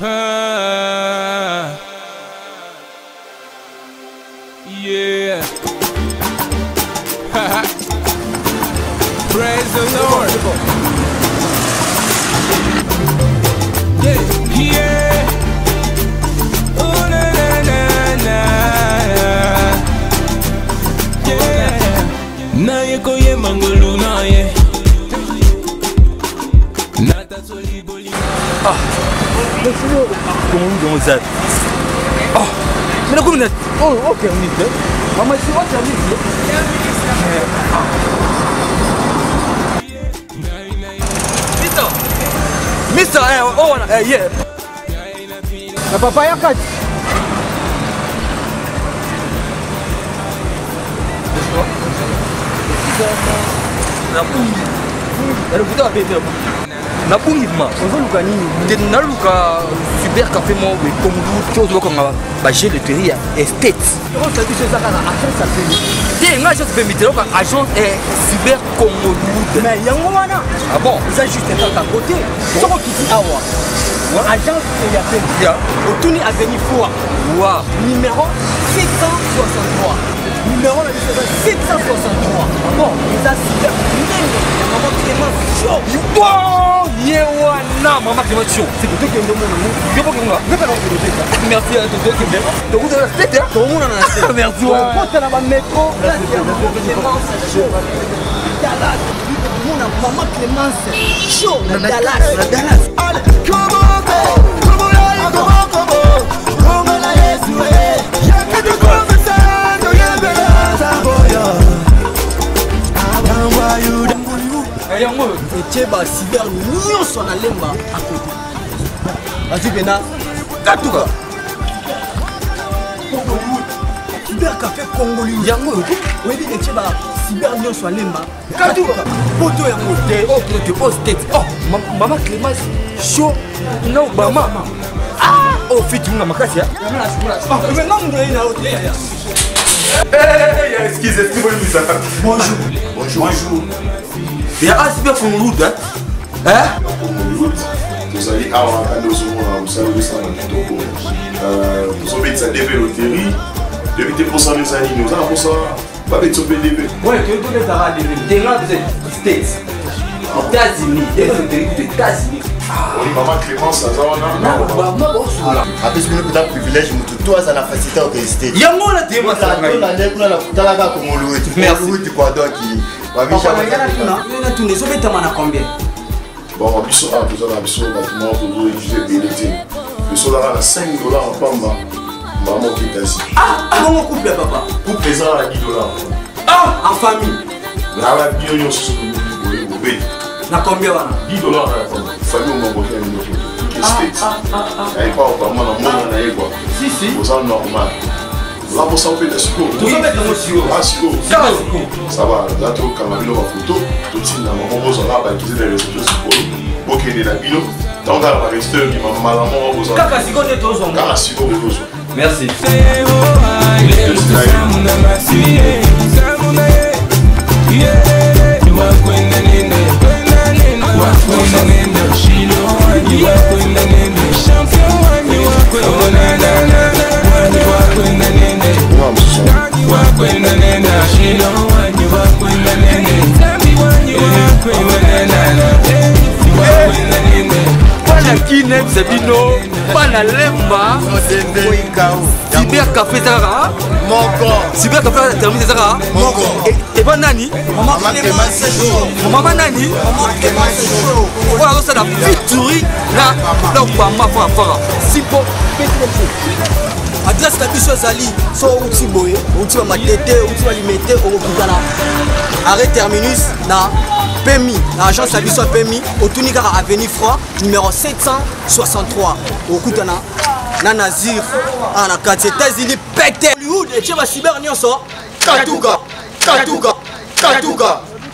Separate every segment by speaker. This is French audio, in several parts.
Speaker 1: Yeah. Praise the Lord. Yeah. Yeah. Oh, na, na, na, na. Yeah. Na ye koye mangolu na ye. Nata soli boli.
Speaker 2: Ah. Comment ça? Oh. Mais comment ça? Oh, ok, on y est. Maman, c'est quoi ça? Mister, oh, yeah. La papaya kat. Na bungima ozoluka nini te naluka super café mo we kongu chose lokanga ba gel de ya estate on ça dit ça kana agence ça fait te nga agence fait mitero ka agence super congo mais yango wana ah bon ça juste un côté soko kiti awa agence ya fait ya otuni avenue Foua wa numéro 763 numéro 763 bon ils a super maman Clément chaud Yewana, maman Clément chaud. C'est pour toi qui est dans mon nom. Merci à tous. Donc vous avez la tête, hein? Tout le monde en a la tête. Merci. Quand tu as la métro, là, il y a maman Clément chaud. Dallas. Maman Clément chaud. Dallas. Allez, comment la Yesoué. Y'a que du conversation, y'a de la saboya. Et bah cyber nous sommes à lemba à côté. Vas-y Bena, Katouka. Cyber café congolais. Yango. Oui, et bah cyber nous sommes à lemba. Katouka. Poto yango. Oh, tu poses tête. Oh, maman Clémence chaud. Non, maman. Ah, oh fit tu m'as makasi ya. Ah, mais non, on est là au théâtre.
Speaker 3: Excusez-moi,
Speaker 2: bonjour.
Speaker 3: Bonjour.
Speaker 2: Il y a un cyber pour route, hein?
Speaker 3: Vous allez avoir un dos vous savez ça vous savez ça devait loterie depuis pour ça les années nous avons ça pas de sauver des
Speaker 2: ouais tu dois être à des States aux États-Unis des États-Unis
Speaker 3: oui maman Clémence ça va
Speaker 2: non
Speaker 4: après ce que nous avons privilège nous toi ça la facilité au States
Speaker 2: il y a moi là tu vois ça
Speaker 4: la talaga comme le merci tu quoi donc
Speaker 3: bon, on a besoin de bâtiment pour utiliser des l'été. Le sol à $5 en Pamba, maman qui est assis.
Speaker 2: Ah, comment on coupe papa?
Speaker 3: Coupe les ans à $10.
Speaker 2: Ah, en famille.
Speaker 3: Là, la billion sur ce que vous pouvez.
Speaker 2: Na combien
Speaker 3: $10 à la famille au Mambo qui est une autre. Il n'y a pas au Pamba, dans le monde, on a eu quoi.
Speaker 2: Si.
Speaker 3: Vous en normal. Là, pour ça, on fait des sucos.
Speaker 2: Vous en mettez dans le sucos.
Speaker 3: Ah, sucos. Ça va, là, tu as un photo. Tout de suite, on va utiliser les réseaux sociaux. Ok, il est là, bilo. Tant qu'à la rester, il m'a malamment besoin.
Speaker 2: Kaka, si on est tous en
Speaker 3: Kaka, si on est tous.
Speaker 2: Merci. Pana kine Zabino, pana lemba, cyber café Zara, cyber café terminé Zara, et pas nani, maman nani, voilà ça la victory là, là où ma fara, simple. Adresse la biso zali so uti boye uti wa matete uti wa limete okutana arrêt terminus na PMI na agence la biso PMI otuni kaka avenue Froid numéro 763 okutana na Nazir na quartier États-Unis pété Hollywood et tu vas cyber nyonso Katouka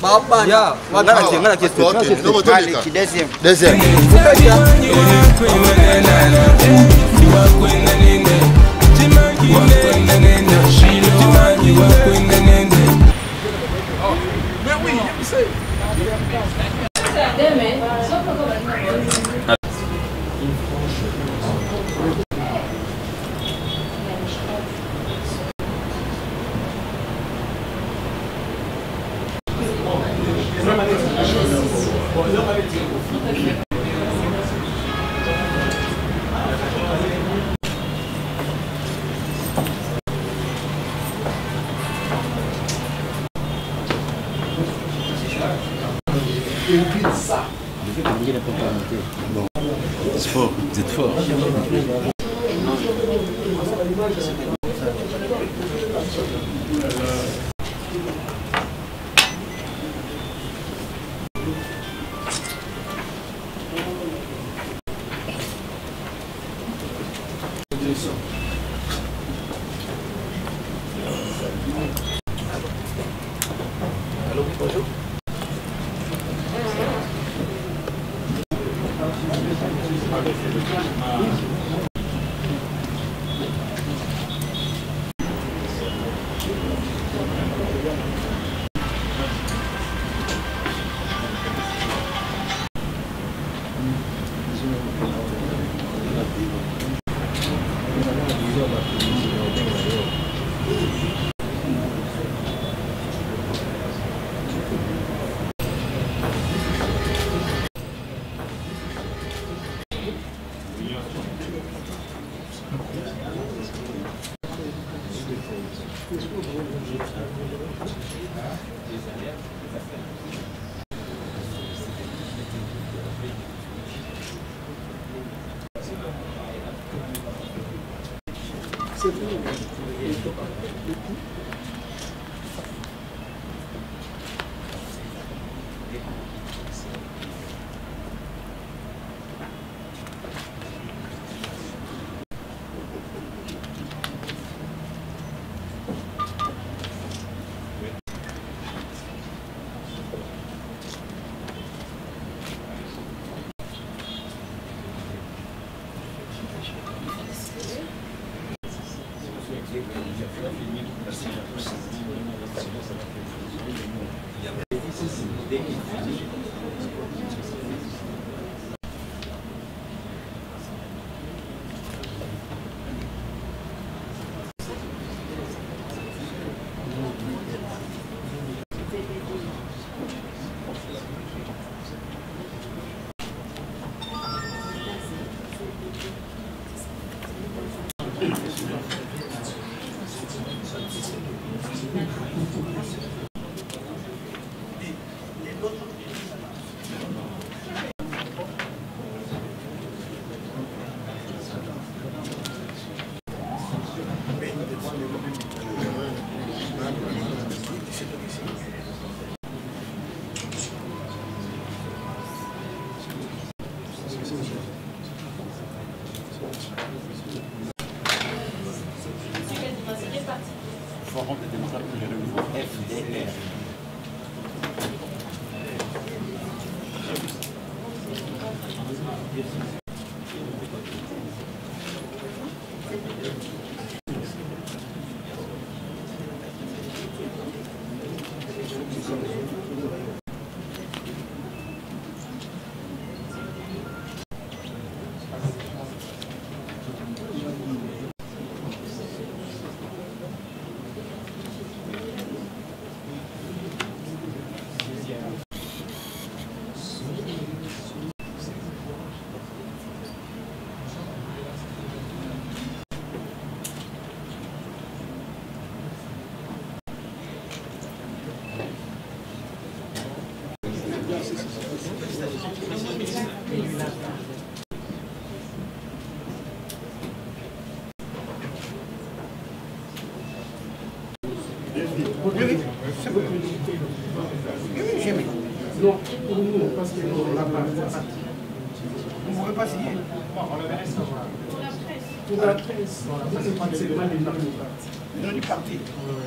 Speaker 2: Baba ya ngana question deuxième
Speaker 3: Mais oui, je sais. C'est fort.
Speaker 1: Vous êtes fort.
Speaker 2: Allô, bonjour.
Speaker 5: Forum des démocrates de renouveau, FDR.
Speaker 6: Oui, c'est beaucoup. Oui, j'ai mis. Non, pour nous, parce qu'on n'a pas. Vous ne pourrez pas signer. Pour la presse, c'est pas les nom du parti.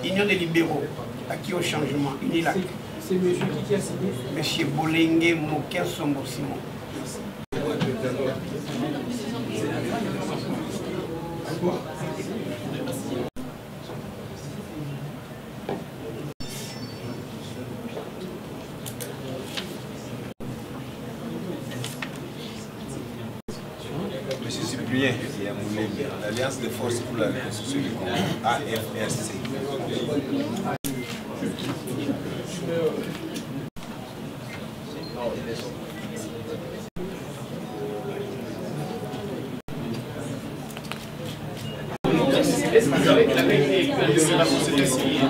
Speaker 6: Union des libéraux, acquis au changement, UNILAC. C'est monsieur qui a signé? Monsieur Bolengue Mokia Sombo Simon.
Speaker 7: Monsieur Cyprien, l'Alliance de forces pour la reconstruction du Congo, AFRC.
Speaker 5: C'est la société civile.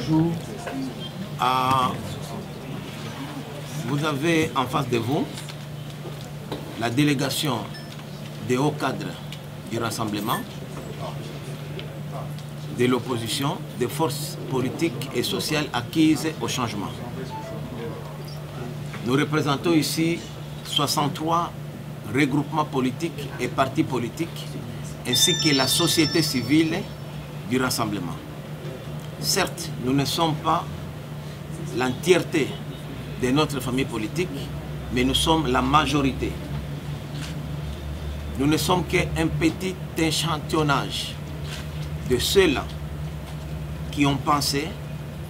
Speaker 8: Bonjour. Vous avez en face de vous la délégation des hauts cadres du rassemblement, de l'opposition, des forces politiques et sociales acquises au changement. Nous représentons ici 63 regroupements politiques et partis politiques, ainsi que la société civile du rassemblement. Certes, nous ne sommes pas l'entièreté de notre famille politique, mais nous sommes la majorité. Nous ne sommes qu'un petit échantillonnage de ceux-là qui ont pensé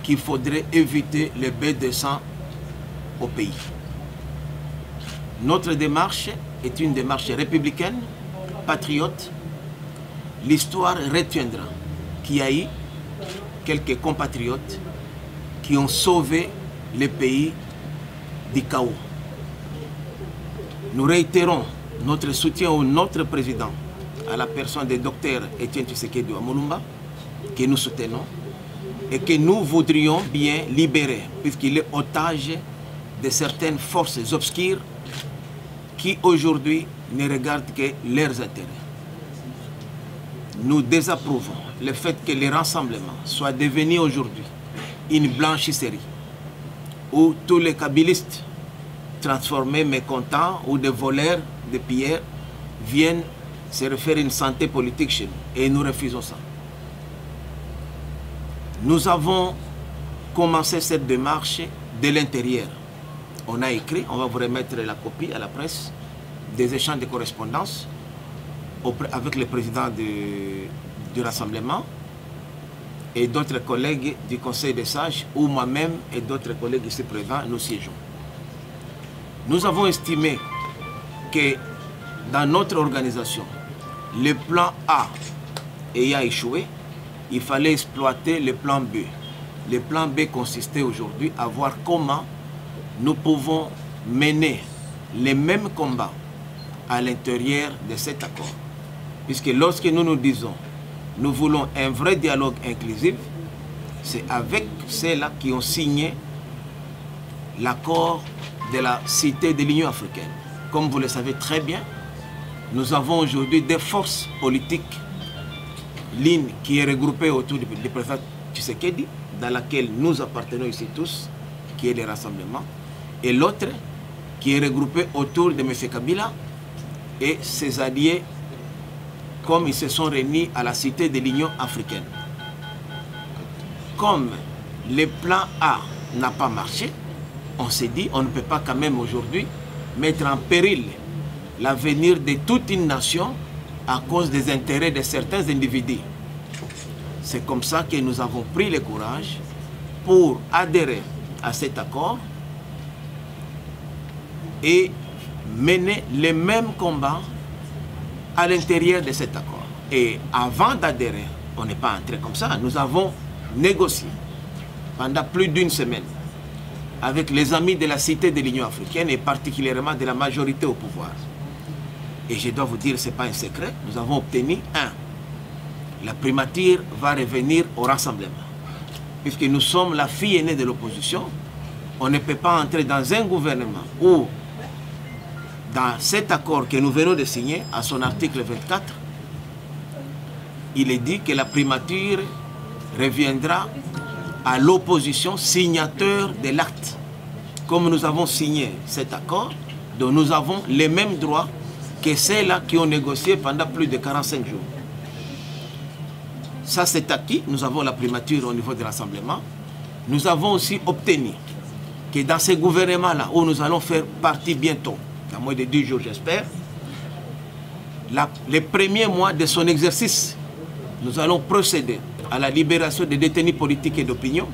Speaker 8: qu'il faudrait éviter le bain de sang au pays. Notre démarche est une démarche républicaine, patriote. L'histoire retiendra qu'il y a eu quelques compatriotes qui ont sauvé le pays du chaos. Nous réitérons notre soutien au notre président, à la personne du docteur Etienne Tshisekedi Amolumba, que nous soutenons et que nous voudrions bien libérer, puisqu'il est otage de certaines forces obscures qui aujourd'hui ne regardent que leurs intérêts. Nous désapprouvons le fait que les rassemblements soient devenus aujourd'hui une blanchisserie où tous les kabylistes transformés mécontents ou des voleurs de pierres viennent se refaire une santé politique chez nous. Et nous refusons ça. Nous avons commencé cette démarche de l'intérieur. On a écrit, on va vous remettre la copie à la presse, des échanges de correspondance avec le président du rassemblement et d'autres collègues du Conseil des sages, où moi-même et d'autres collègues ici présents, nous siégeons. Nous avons estimé que dans notre organisation, le plan A ayant échoué, il fallait exploiter le plan B. Le plan B consistait aujourd'hui à voir comment nous pouvons mener les mêmes combats à l'intérieur de cet accord. Puisque lorsque nous nous disons nous voulons un vrai dialogue inclusif, c'est avec ceux-là qui ont signé l'accord de la Cité de l'Union africaine. Comme vous le savez très bien, nous avons aujourd'hui des forces politiques, l'une qui est regroupée autour du président Tshisekedi, dans laquelle nous appartenons ici tous, qui est le rassemblement, et l'autre qui est regroupée autour de M. Kabila et ses alliés, comme ils se sont réunis à la Cité de l'Union africaine. Comme le plan A n'a pas marché, on s'est dit on ne peut pas quand même aujourd'hui mettre en péril l'avenir de toute une nation à cause des intérêts de certains individus. C'est comme ça que nous avons pris le courage pour adhérer à cet accord et mener les mêmes combats à l'intérieur de cet accord. Et avant d'adhérer, on n'est pas entré comme ça. Nous avons négocié pendant plus d'une semaine avec les amis de la Cité de l'Union africaine et particulièrement de la majorité au pouvoir. Et je dois vous dire, ce n'est pas un secret, nous avons obtenu la primature va revenir au rassemblement. Puisque nous sommes la fille aînée de l'opposition, on ne peut pas entrer dans un gouvernement où, dans cet accord que nous venons de signer, à son article 24, il est dit que la primature reviendra à l'opposition signateur de l'acte. Comme nous avons signé cet accord, donc nous avons les mêmes droits que ceux-là qui ont négocié pendant plus de 45 jours. Ça, c'est acquis. Nous avons la primature au niveau de l'Assemblement. Nous avons aussi obtenu que dans ces gouvernements-là, où nous allons faire partie bientôt, dans moins de 10 jours, j'espère, les premiers mois de son exercice, nous allons procéder à la libération des détenus politiques et d'opinion.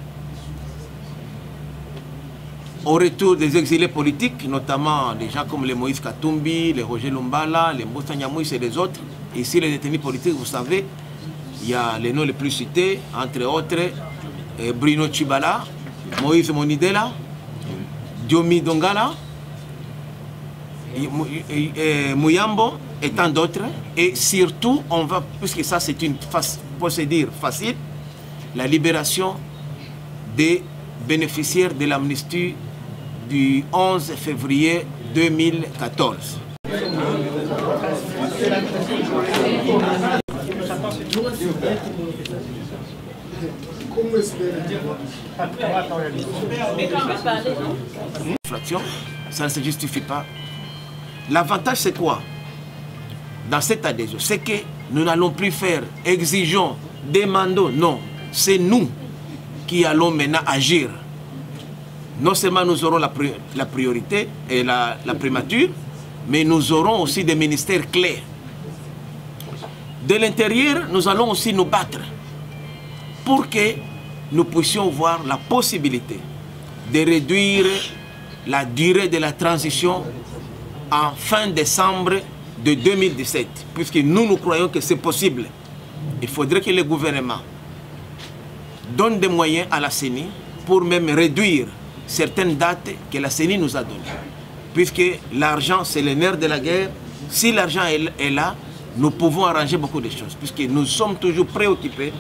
Speaker 8: au retour des exilés politiques, notamment des gens comme les Moïse Katumbi, les Roger Lumbala, les Mbosa Nyamouis et les autres. Ici, les détenus politiques, vous savez, il y a les noms les plus cités, entre autres, Bruno Tshibala, Moïse Monidela, Diomi Dongala, Mouyambo et tant d'autres. Et surtout, on va, puisque ça c'est une procédure facile, la libération des bénéficiaires de l'amnistie du 11 février 2014. Ça ne se justifie pas. L'avantage c'est quoi dans cette adhésion? C'est que nous n'allons plus faire exigeons, demandons, non. C'est nous qui allons maintenant agir. Non seulement nous aurons la priorité et la primature, mais nous aurons aussi des ministères clés. De l'intérieur, nous allons aussi nous battre pour que nous puissions voir la possibilité de réduire la durée de la transition en fin décembre de 2017, puisque nous croyons que c'est possible. Il faudrait que le gouvernement donne des moyens à la CENI pour même réduire certaines dates que la CENI nous a données. Puisque l'argent, c'est le nerf de la guerre. Si l'argent est là, nous pouvons arranger beaucoup de choses. Puisque nous sommes toujours préoccupés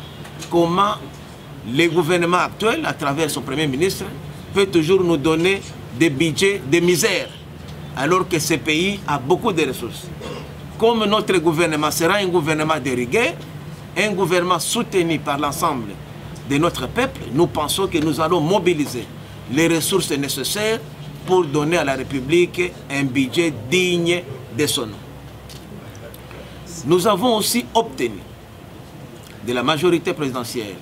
Speaker 8: comment le gouvernement actuel, à travers son Premier ministre, peut toujours nous donner des budgets de misère, alors que ce pays a beaucoup de ressources. Comme notre gouvernement sera un gouvernement de rigueur, un gouvernement soutenu par l'ensemble de notre peuple, nous pensons que nous allons mobiliser les ressources nécessaires pour donner à la République un budget digne de son nom. Nous avons aussi obtenu de la majorité présidentielle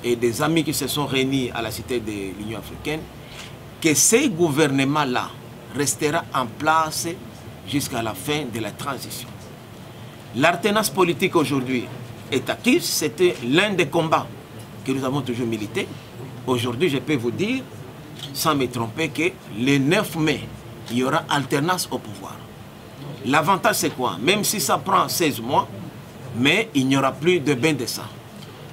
Speaker 8: et des amis qui se sont réunis à la Cité de l'Union africaine que ce gouvernement-là restera en place jusqu'à la fin de la transition. L'alternance politique aujourd'hui est acquise, c'était l'un des combats que nous avons toujours milité. Aujourd'hui, je peux vous dire, sans me tromper, que le 9 mai, il y aura alternance au pouvoir. L'avantage, c'est quoi? Même si ça prend 16 mois, mais il n'y aura plus de bain de sang.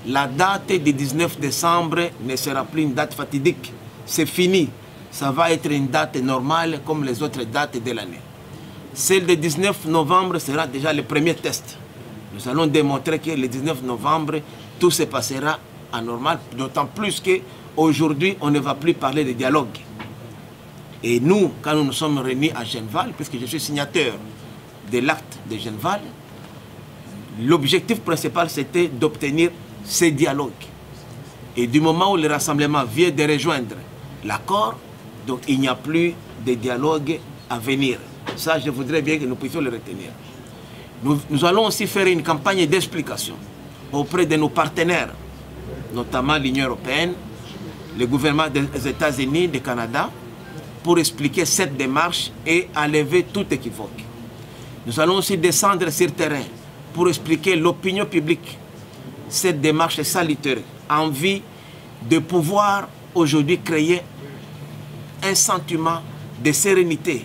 Speaker 8: La date du 19 décembre ne sera plus une date fatidique. C'est fini. Ça va être une date normale comme les autres dates de l'année. Celle du 19 novembre sera déjà le premier test. Nous allons démontrer que le 19 novembre, tout se passera en normal, d'autant plus qu'aujourd'hui, on ne va plus parler de dialogue. Et nous, quand nous nous sommes réunis à Genval, puisque je suis signateur de l'acte de Genval, l'objectif principal, c'était d'obtenir ces dialogues. Et du moment où le rassemblement vient de rejoindre l'accord, donc il n'y a plus de dialogue à venir. Ça, je voudrais bien que nous puissions le retenir. Nous allons aussi faire une campagne d'explication auprès de nos partenaires, notamment l'Union européenne, le gouvernement des États-Unis, du Canada, pour expliquer cette démarche et enlever tout équivoque. Nous allons aussi descendre sur le terrain pour expliquer l'opinion publique. Cette démarche est salutaire, en vue de pouvoir aujourd'hui créer un sentiment de sérénité,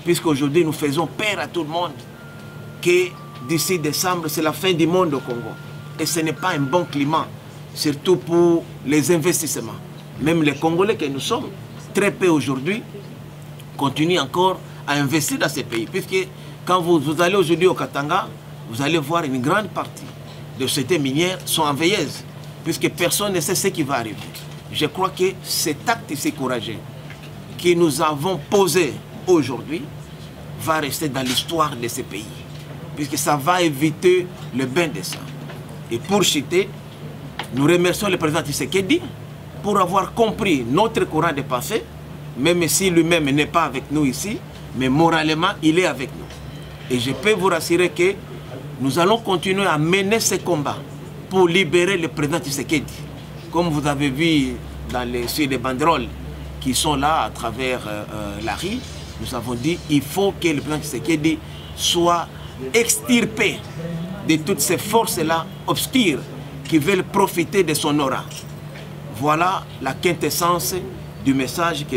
Speaker 8: puisqu'aujourd'hui nous faisons peur à tout le monde que d'ici décembre, c'est la fin du monde au Congo. Et ce n'est pas un bon climat, surtout pour les investissements. Même les Congolais que nous sommes, très peu aujourd'hui, continuent encore à investir dans ces pays. Puisque quand vous allez aujourd'hui au Katanga, vous allez voir une grande partie de ces minières sont en veilleuse, puisque personne ne sait ce qui va arriver. Je crois que cet acte si courageux que nous avons posé aujourd'hui va rester dans l'histoire de ces pays, puisque ça va éviter le bain de sang. Et pour chuter, nous remercions le président Tshisekedi pour avoir compris notre courant de pensée, même si lui-même n'est pas avec nous ici, mais moralement, il est avec nous. Et je peux vous rassurer que nous allons continuer à mener ce combat pour libérer le président Tshisekedi. Comme vous avez vu sur les banderoles qui sont là à travers la rue, nous avons dit qu'il faut que le président Tshisekedi soit extirpé de toutes ces forces-là obscures qui veulent profiter de son aura. Voilà la quintessence du message que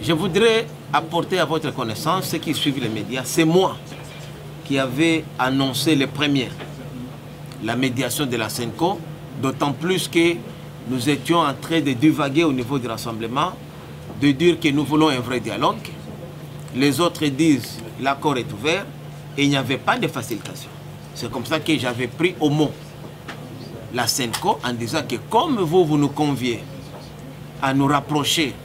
Speaker 8: Je voudrais apporter à votre connaissance, ceux qui suivent les médias, c'est moi qui avais annoncé les premiers la médiation de la SENCO, d'autant plus que nous étions en train de divaguer au niveau du rassemblement, de dire que nous voulons un vrai dialogue. Les autres disent l'accord est ouvert et il n'y avait pas de facilitation. C'est comme ça que j'avais pris au mot la SENCO en disant que comme vous nous conviez à nous rapprocher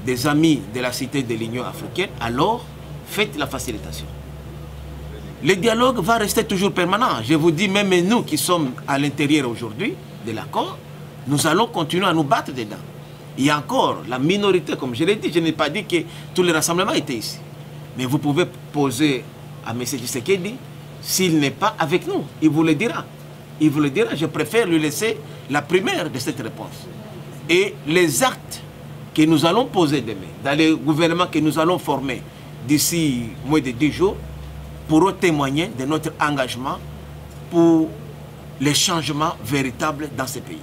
Speaker 8: des amis de la cité de l'Union africaine, alors faites la facilitation. Le dialogue va rester toujours permanent. Je vous dis, même nous qui sommes à l'intérieur aujourd'hui de l'accord, nous allons continuer à nous battre dedans. Il y a encore la minorité, comme je l'ai dit, je n'ai pas dit que tous les rassemblements étaient ici. Mais vous pouvez poser à M. Tshisekedi, s'il n'est pas avec nous, il vous le dira. Il vous le dira, je préfère lui laisser la première de cette réponse. Et les actes que nous allons poser demain, dans le gouvernement que nous allons former d'ici moins de 10 jours, pourront témoigner de notre engagement pour les changements véritables dans ce pays.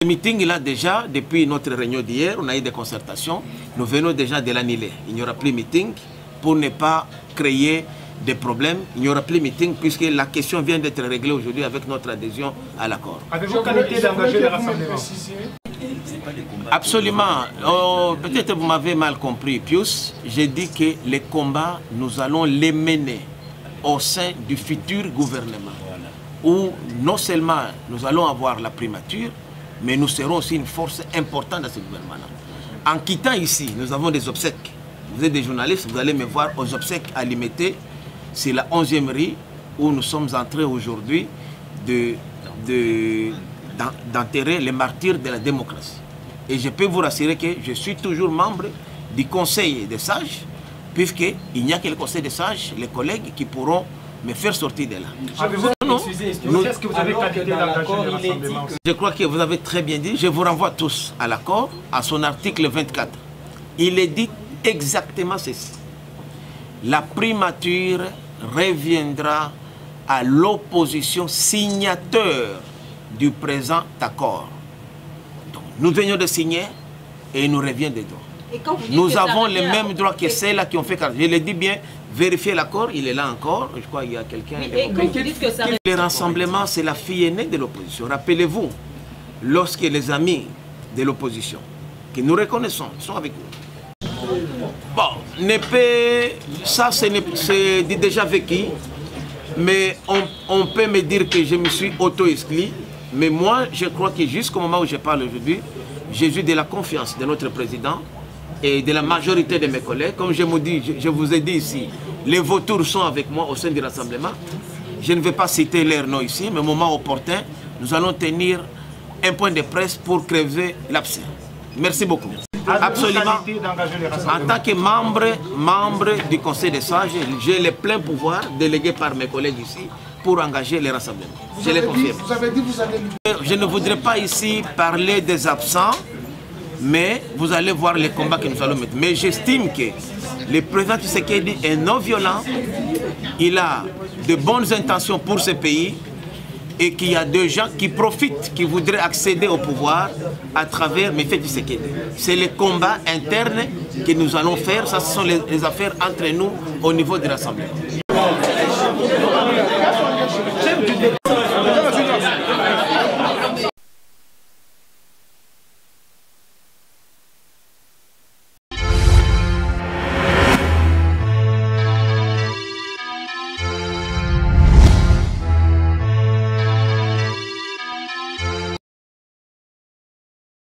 Speaker 8: Le meeting là déjà, depuis notre réunion d'hier, on a eu des concertations, nous venons déjà de l'annuler. Il n'y aura plus de meeting pour ne pas créer des problèmes. Il n'y aura plus de meeting puisque la question vient d'être réglée aujourd'hui avec notre adhésion à l'accord.
Speaker 5: Avez-vous qualité d'engager les rassemblements?
Speaker 8: Absolument. Peut-être vous m'avez mal compris, Pius. J'ai dit que les combats, nous allons les mener au sein du futur gouvernement, où non seulement nous allons avoir la primature, mais nous serons aussi une force importante dans ce gouvernement. En quittant ici, nous avons des obsèques. Vous êtes des journalistes, vous allez me voir aux obsèques à Limité. C'est la 11e rue où nous sommes en train aujourd'hui d'enterrer les martyrs de la démocratie. Et je peux vous rassurer que je suis toujours membre du Conseil des sages, puisqu'il n'y a que le Conseil des sages, les collègues qui pourront me faire sortir de là.
Speaker 5: Est-ce que vous avez qualité d'engager les rassemblements?
Speaker 8: Je crois que vous avez très bien dit. Je vous renvoie tous à l'accord, à son article 24. Il est dit exactement ceci. La primature reviendra à l'opposition signateur du présent accord. Donc, nous venons de signer et il nous revient des droits. Nous avons les mêmes droits que ceux-là qui ont fait. Je le dis bien, vérifiez l'accord, il est là encore. Je crois qu'il y a quelqu'un. Le rassemblement, c'est la fille aînée de l'opposition. Rappelez-vous, lorsque les amis de l'opposition, que nous reconnaissons, sont avec nous. Bon, ça c'est déjà vécu, mais on peut me dire que je me suis auto-exclu. Mais moi, je crois que jusqu'au moment où je parle aujourd'hui, j'ai eu de la confiance de notre président et de la majorité de mes collègues. Comme je vous ai dit ici, les vautours sont avec moi au sein du rassemblement. Je ne vais pas citer leur nom ici, mais au moment opportun, nous allons tenir un point de presse pour crever l'abcès. Merci beaucoup. Absolument. En tant que membre du Conseil des sages, j'ai les pleins pouvoirs délégués par mes collègues ici pour engager les rassemblements. Je les confirme. Je ne voudrais pas ici parler des absents, mais vous allez voir les combats que nous allons mettre. Mais j'estime que le président Tshisekedi est non violent, il a de bonnes intentions pour ce pays et qu'il y a des gens qui profitent, qui voudraient accéder au pouvoir à travers M. Tshisekedi. C'est les combats internes que nous allons faire, ça ce sont les affaires entre nous au niveau de l'Assemblée.